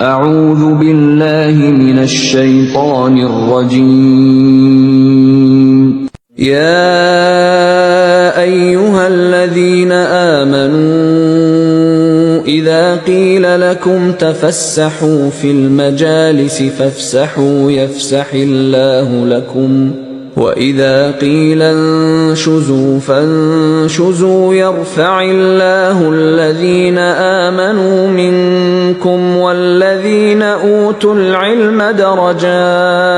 أعوذ بالله من الشيطان الرجيم يا أيها الذين آمنوا إذا قيل لكم تفسحوا في المجالس فافسحوا يفسح الله لكم وإذا قيل انشزوا فانشزوا يرفع الله الذين آمنوا منكم والذين أوتوا العلم درجات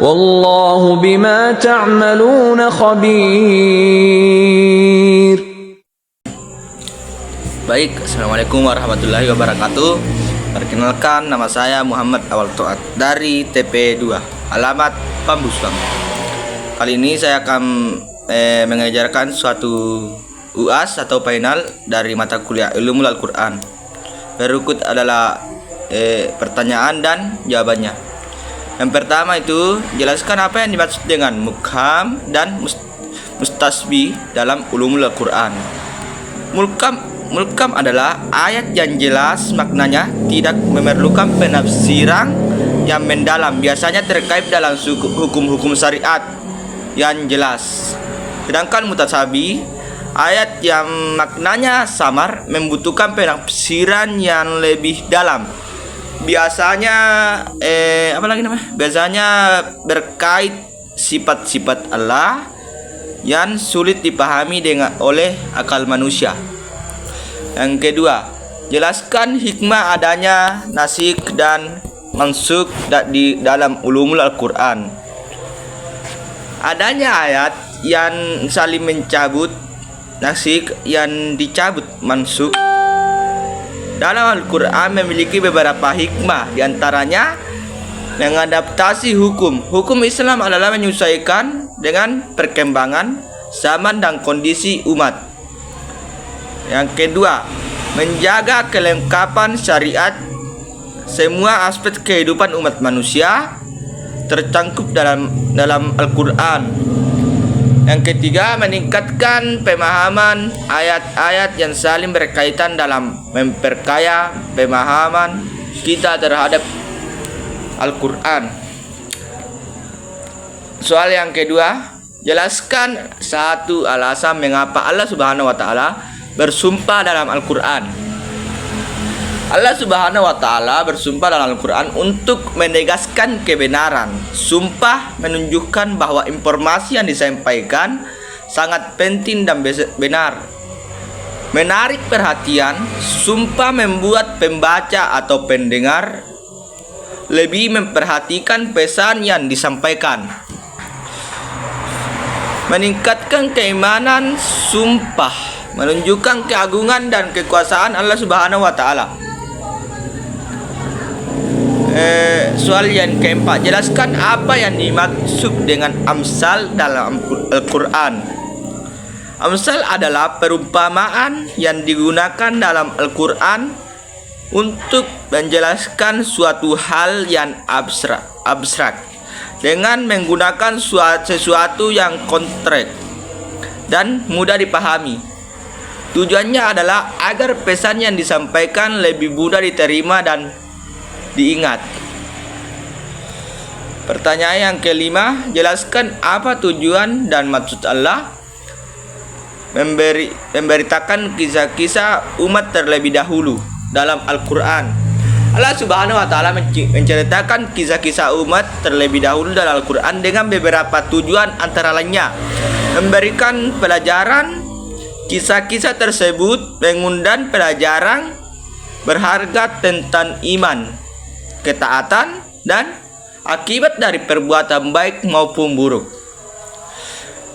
والله بما تعملون خبير. Baik, Assalamualaikum warahmatullahi wabarakatuh. Perkenalkan, nama saya Muhammad Awal Toat dari TP2, alamat Pambusbang. Kali ini saya akan mengajarkan suatu UAS atau final dari mata kuliah Ulumul Al-Quran. Berikut adalah pertanyaan dan jawabannya. Yang pertama itu, jelaskan apa yang dimaksud dengan mukham dan mustasbih dalam Ulumul Al-Quran. Mulkam adalah ayat yang jelas maknanya, tidak memerlukan penafsiran yang mendalam, biasanya terkait dalam hukum-hukum syariat yang jelas. Sedangkan mutasabih, ayat yang maknanya samar, membutuhkan penafsiran yang lebih dalam. Biasanya Biasanya berkait sifat-sifat Allah yang sulit dipahami oleh akal manusia. Yang kedua, jelaskan hikmah adanya nasikh dan mansukh di dalam Ulumul Al-Quran. Adanya ayat yang saling mencabut nasikh, yang dicabut mansukh dalam Al-Quran memiliki beberapa hikmah, diantaranya mengadaptasi hukum Islam adalah menyesuaikan dengan perkembangan zaman dan kondisi umat. Yang kedua, menjaga kelengkapan syariat. Semua aspek kehidupan umat manusia tercangkup dalam Al-Quran. Yang ketiga, meningkatkan pemahaman ayat-ayat yang saling berkaitan dalam memperkaya pemahaman kita terhadap Al-Quran. Soal yang kedua, jelaskan satu alasan mengapa Allah Subhanahu wa Ta'ala bersumpah dalam Al-Quran. Allah Subhanahu wa Ta'ala bersumpah dalam Al-Quran untuk menegaskan kebenaran. Sumpah menunjukkan bahwa informasi yang disampaikan sangat penting dan benar. Menarik perhatian, sumpah membuat pembaca atau pendengar lebih memperhatikan pesan yang disampaikan. Meningkatkan keimanan, sumpah menunjukkan keagungan dan kekuasaan Allah Subhanahu wa Ta'ala. Soal yang keempat, jelaskan apa yang dimaksud dengan amsal dalam Al-Quran. Amsal adalah perumpamaan yang digunakan dalam Al-Quran untuk menjelaskan suatu hal yang abstrak dengan menggunakan sesuatu yang konkret dan mudah dipahami. Tujuannya adalah agar pesan yang disampaikan lebih mudah diterima dan diingat. Pertanyaan yang kelima, jelaskan apa tujuan dan maksud Allah memberitakan kisah-kisah umat terlebih dahulu dalam Al-Quran. Allah Subhanahu wa Ta'ala menceritakan kisah-kisah umat terlebih dahulu dalam Al-Quran dengan beberapa tujuan, antara lainnya memberikan pelajaran. Kisah-kisah tersebut mengundang pelajaran berharga tentang iman, ketaatan, dan akibat dari perbuatan baik maupun buruk.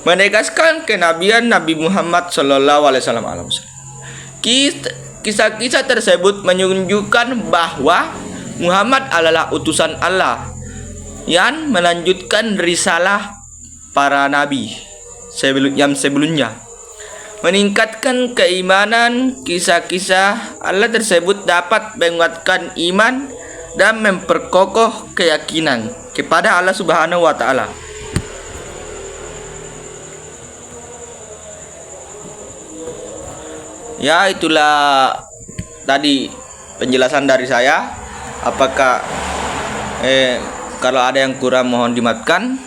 Menegaskan kenabian Nabi Muhammad SAW. Kisah-kisah tersebut menunjukkan bahwa Muhammad adalah utusan Allah yang melanjutkan risalah para nabi sebelumnya. Meningkatkan keimanan, kisah-kisah Allah tersebut dapat menguatkan iman dan memperkokoh keyakinan kepada Allah Subhanahu wa Ta'ala. Ya, itulah tadi penjelasan dari saya. Apakah kalau ada yang kurang mohon dimaafkan.